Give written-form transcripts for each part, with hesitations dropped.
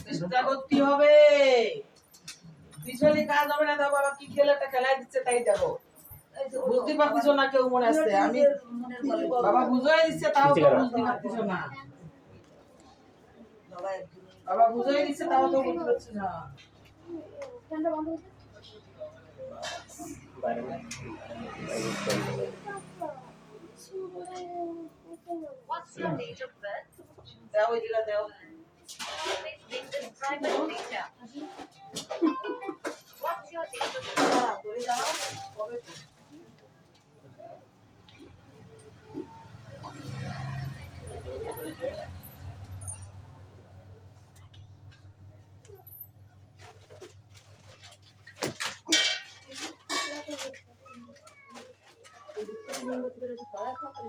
চেষ্টা করতে হবে, পিছনে কাজ হবে না। তো বাবা কি খেলাটা খেলাই দিচ্ছে তাই দেখো, বুঝতে পারতেছো না কেউ মনে আসছে। আমি বাবা বুঝাই দিচ্ছে তাও তো বুঝতে পারতেছো না, বাবা বুঝাই দিচ্ছে তাও তো বুঝতে পারছি না। What's your date of birth? দাও এগুলা দাও। Private data. What's your date of birth? করে দাও কবে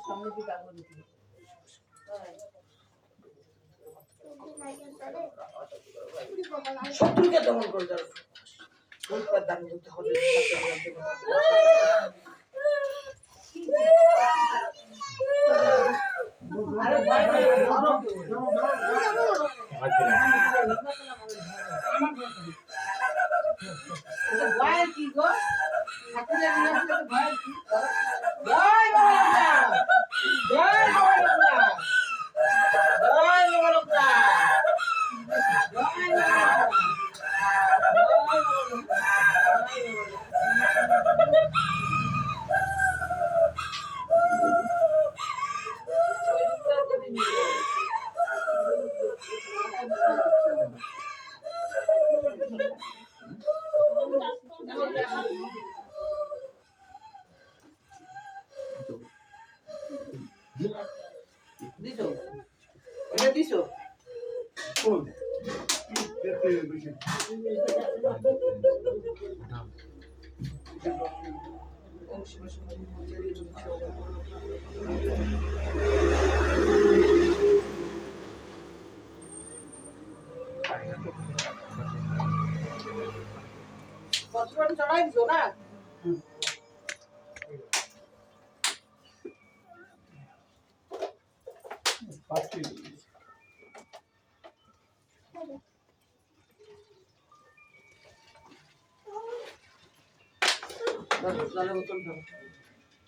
সামনে দিকে আগুন দিতে শত্রুকে দমন করে যাবে, বলতে দাম করতে হবে। আরে ভাই ভাই ধরো ভাই কি গো ঠাকুরের নিয়ে ভাই কি জয় বাবা জয় বাবা জয় বাবা দিছো এটা দিছো কোন দেখতে বেশি বছর চড়াই দিছো না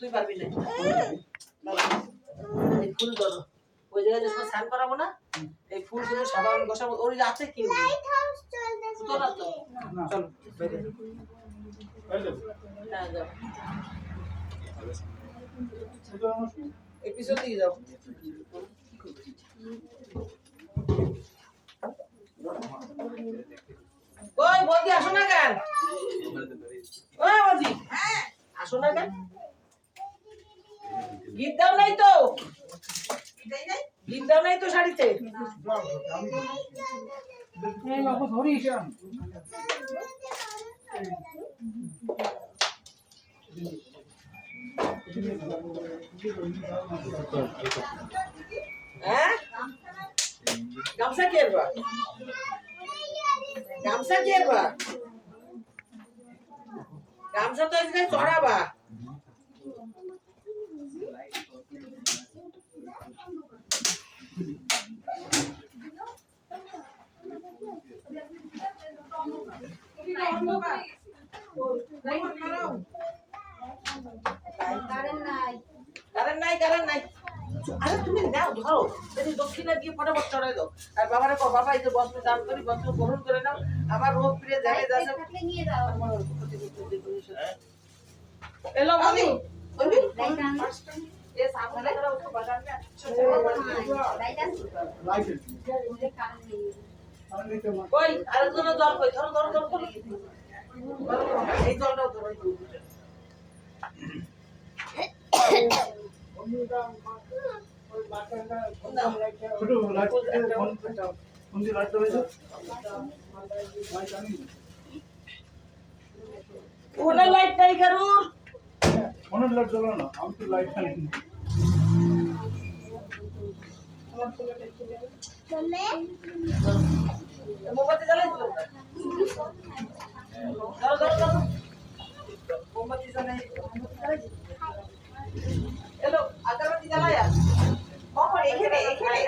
তুই পারবি না এই ফুল ধরো ওই জায়গায় যখন স্নান করাবো না এই ফুল গুলো সাবান ঘষাবো ওর আছে কি চলো বাইরে না যাও এই পিছন দিকে যাও ওই বলছি আসো না কেন ওই বলছি আসো না কেন গীত দাও নাই তো গীত দাও নাই তো শাড়িতে হ্যাঁ গামছা কি এরবা গামছা কি এরবা গামছা তো আজকে চড়াবা কারেন্ট নাই আরে তুমি নাও ধরো যদি দক্ষিণা দিয়ে ফটাফট চড়াই দাও আর বাবারে কো বাবা এই যে বস্ত্র দান করি বস্ত্র গ্রহণ করে নাও আমার রোগ ফিরে যাবে যাচ্ছে নিয়ে দাও এলো মামি বলবি এ সামনে করা उसको बाजार में কই আরেকজন জল কই ধরো ধরো ধরো ধরো এই জলটাও ধরো ওনার লাইট নাই কারুর ওনার লাইট জ্বলো না আমি তো লাইট খাই মোমবাতি জ্বালাই ধরো ধরো ধরো মোমবাতি জ্বালাই এলো আগরবাতি জ্বালাই কখন এখানে এখানে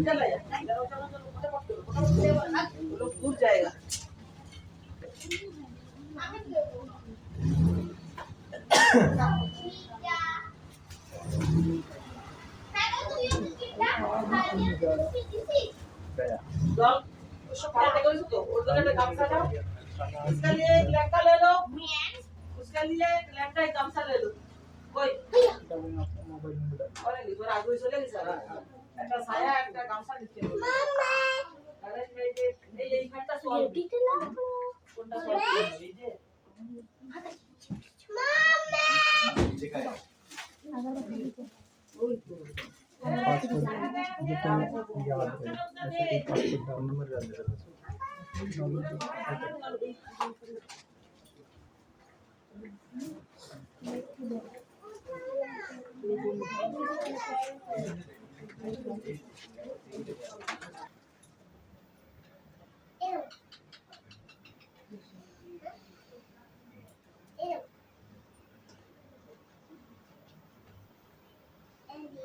चला जा चलो चलो चलो फटाफट लोग दूर जाएगा जल उसको पानी देखो इसको उधर का गामसा लो इसके लिए एक लहंगा ले लो उसके लिए एक लहंगा एक गामसा ले लो कोई और इधर आगे चले गई सर একটা ছায়া একটা গামছা দিতে হবে মাম্মা আরে এই খাটটা সল কোনটা সল এই যে মাম্মা দেখায় ওই তো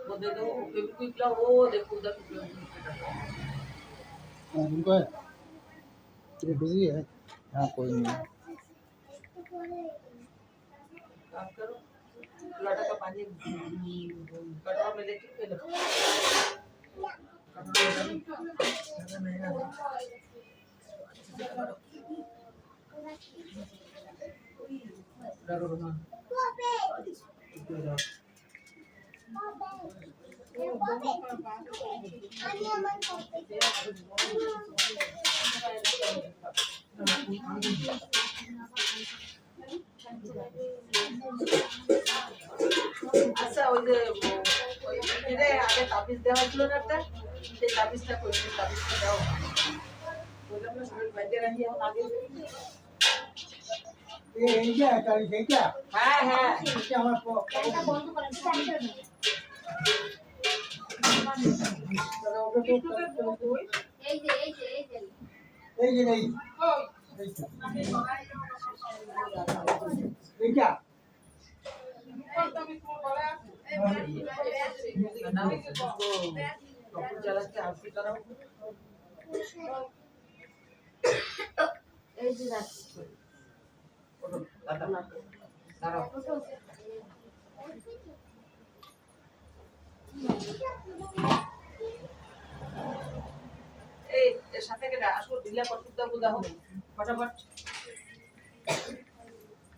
वो देखो क्विक ला वो देखो उधर उनको है ये बिजी है हाँ कोई नहीं काम करो लोटा का पानी कटोरा में लेके पी लो আচ্ছা ওই যে ওই মিনিটে আগে তাবিজ দেওয়া ছিল না একটা সেই তাবিজটা কই সেই তাবিজটা দাও বললাম না সবাই বাইরে রাখি এখন আগে ये क्या है तारीख है क्या হ্যাঁ হ্যাঁ क्या हमारे को এটা বন্ধ করেন সেটা এই যে ये नहीं ये क्या चला के आरती कराओ এই যে রাখছি दादा दाঁড়াও এই এর সাথে কেটে আসো ঢিলা করতে বুঝা হবে ফটাফট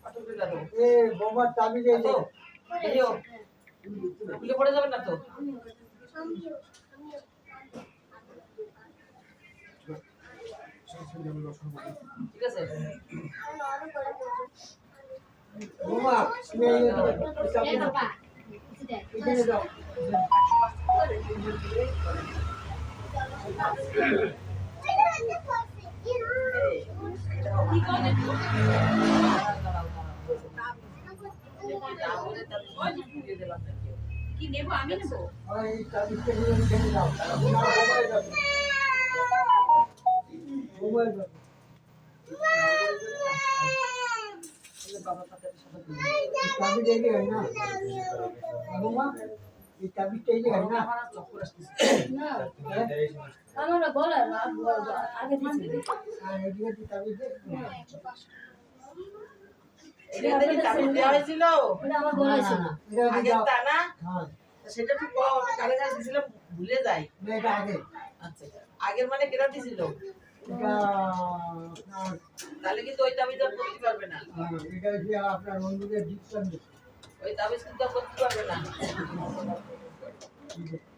ফটাফট দাও ये बोमा ताबीज है তো এইও খুলে পড়ে যাবে না তো ঠিক আছে बोमा ये এই বাবা इधर जाओ কি নেব আমি নেব और ये ताबीज के लिए इधर जाओ मोबाइल जाओ ताबीज है क्या ना बोमा ये ताबीज चाहिए है ना না আমার বলার আগে দিছি हाँ ये ताबीज है এটা দেখি তাবিজ দেওয়া হয়েছিল এটা আমার বলা ছিল इधर আগে जाओ তা না हाँ সেটা একটু কম আমি কারে কারে দিছিলাম ভুলে যাই मैं इधर आगे আচ্ছা আগের মানে কেটা দিছিল इधर তাহলে কিন্তু ওই তাবিজ আর করতে পারবে না इधर से अपना मंदिर दीप ওই তাবিজ কিন্তু আর করতে পারবে না ठीक है